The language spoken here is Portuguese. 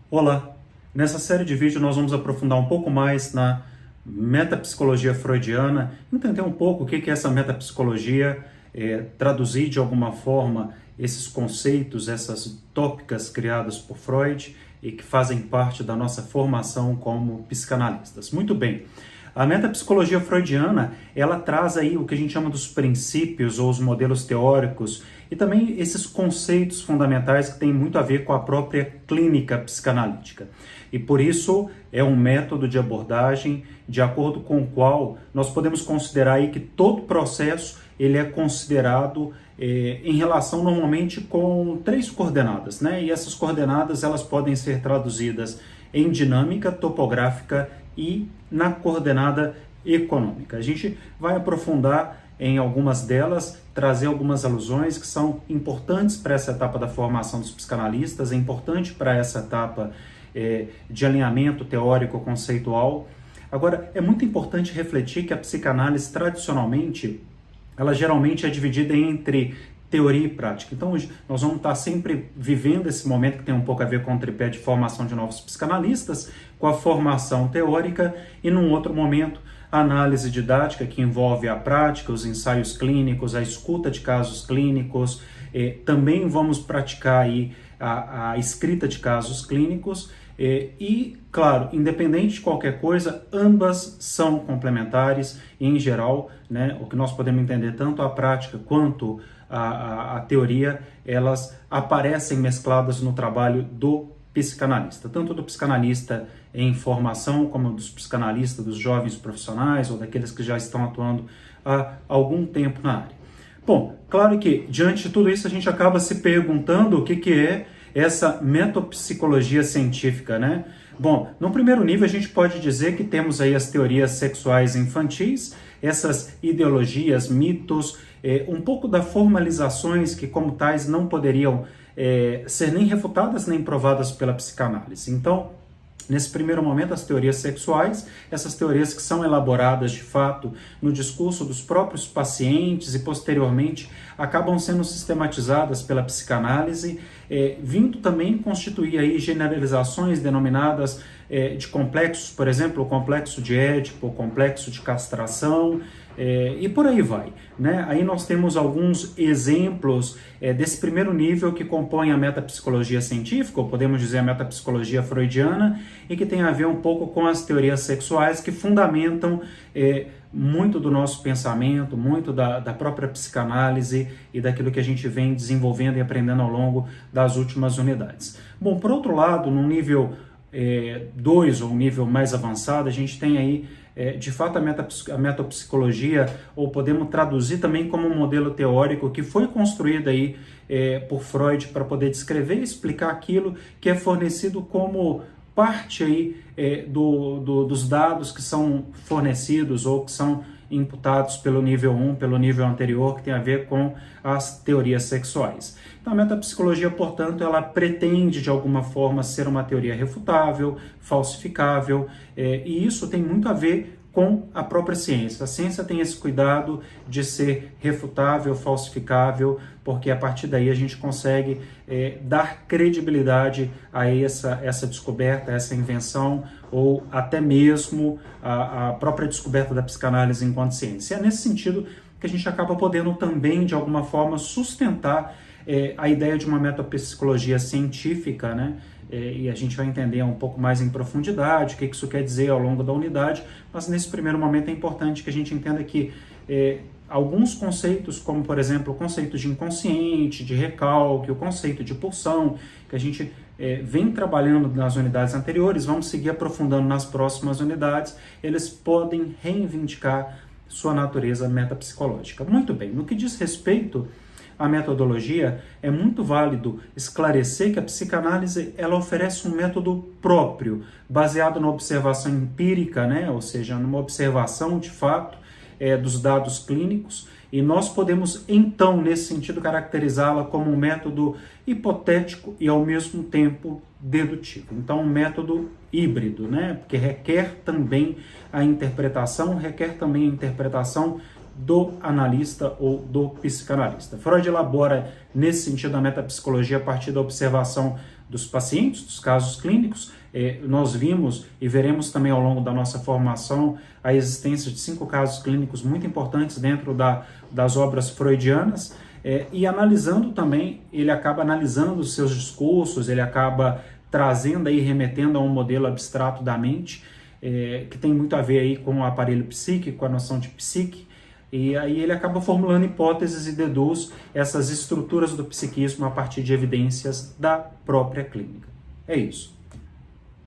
Olá! Nessa série de vídeos nós vamos aprofundar um pouco mais na metapsicologia freudiana, entender um pouco o que é essa metapsicologia, traduzir de alguma forma esses conceitos, essas tópicas criadas por Freud e que fazem parte da nossa formação como psicanalistas. Muito bem, a metapsicologia freudiana, ela traz aí o que a gente chama dos princípios ou os modelos teóricos e também esses conceitos fundamentais que têm muito a ver com a própria clínica psicanalítica. E por isso é um método de abordagem de acordo com o qual nós podemos considerar aí que todo processo ele é considerado em relação normalmente com 3 coordenadas, né? E essas coordenadas elas podem ser traduzidas em dinâmica, topográfica e na coordenada econômica. A gente vai aprofundar em algumas delas, trazer algumas alusões que são importantes para essa etapa da formação dos psicanalistas, é importante para essa etapa de alinhamento teórico-conceitual. Agora, é muito importante refletir que a psicanálise, tradicionalmente, ela geralmente é dividida entre teoria e prática. Então, nós vamos estar sempre vivendo esse momento que tem um pouco a ver com o tripé de formação de novos psicanalistas, com a formação teórica, e num outro momento, a análise didática, que envolve a prática, os ensaios clínicos, a escuta de casos clínicos, também vamos praticar aí a escrita de casos clínicos, e, claro, independente de qualquer coisa, ambas são complementares e, em geral, né, o que nós podemos entender, tanto a prática quanto a teoria, elas aparecem mescladas no trabalho do psicanalista, tanto do psicanalista em formação, como dos psicanalistas, dos jovens profissionais ou daqueles que já estão atuando há algum tempo na área. Bom, claro que diante de tudo isso a gente acaba se perguntando o que é essa metapsicologia científica, né? Bom, no primeiro nível a gente pode dizer que temos aí as teorias sexuais infantis, essas ideologias, mitos, um pouco das formalizações que como tais não poderiam ser nem refutadas nem provadas pela psicanálise. Então, nesse primeiro momento, as teorias sexuais, essas teorias que são elaboradas de fato no discurso dos próprios pacientes e posteriormente acabam sendo sistematizadas pela psicanálise, vindo também constituir aí generalizações denominadas de complexos, por exemplo, o complexo de Édipo, o complexo de castração, e por aí vai, né? Aí nós temos alguns exemplos desse primeiro nível que compõe a metapsicologia científica, ou podemos dizer a metapsicologia freudiana, e que tem a ver um pouco com as teorias sexuais que fundamentam muito do nosso pensamento, muito da própria psicanálise e daquilo que a gente vem desenvolvendo e aprendendo ao longo das últimas unidades. Bom, por outro lado, no nível 2, ou um nível mais avançado, a gente tem aí de fato a metapsicologia, ou podemos traduzir também como um modelo teórico que foi construído aí por Freud para poder descrever e explicar aquilo que é fornecido como parte aí dos dados que são fornecidos ou que são imputados pelo nível 1, pelo nível anterior, que tem a ver com as teorias sexuais. Então, a metapsicologia, portanto, ela pretende, de alguma forma, ser uma teoria refutável, falsificável, e isso tem muito a ver com a própria ciência. A ciência tem esse cuidado de ser refutável, falsificável, porque a partir daí a gente consegue dar credibilidade a essa descoberta, a essa invenção, ou até mesmo a própria descoberta da psicanálise enquanto ciência. É nesse sentido que a gente acaba podendo também, de alguma forma, sustentar a ideia de uma metapsicologia científica, né? E a gente vai entender um pouco mais em profundidade o que isso quer dizer ao longo da unidade, mas nesse primeiro momento é importante que a gente entenda que alguns conceitos, como por exemplo o conceito de inconsciente, de recalque, o conceito de pulsão, que a gente vem trabalhando nas unidades anteriores, vamos seguir aprofundando nas próximas unidades, eles podem reivindicar sua natureza metapsicológica. Muito bem, no que diz respeito à metodologia, é muito válido esclarecer que a psicanálise ela oferece um método próprio, baseado na observação empírica, né? Ou seja, numa observação de fato dos dados clínicos, e nós podemos então, nesse sentido, caracterizá-la como um método hipotético e ao mesmo tempo dedutivo. Então, um método híbrido, né? Porque requer também a interpretação do analista ou do psicanalista. Freud elabora, nesse sentido, a metapsicologia a partir da observação dos pacientes, dos casos clínicos. Nós vimos e veremos também ao longo da nossa formação a existência de 5 casos clínicos muito importantes dentro das obras freudianas, e analisando também, ele acaba analisando os seus discursos, ele acaba trazendo aí, remetendo a um modelo abstrato da mente, que tem muito a ver aí com o aparelho psíquico, com a noção de psique, e aí ele acaba formulando hipóteses e deduz essas estruturas do psiquismo a partir de evidências da própria clínica. É isso.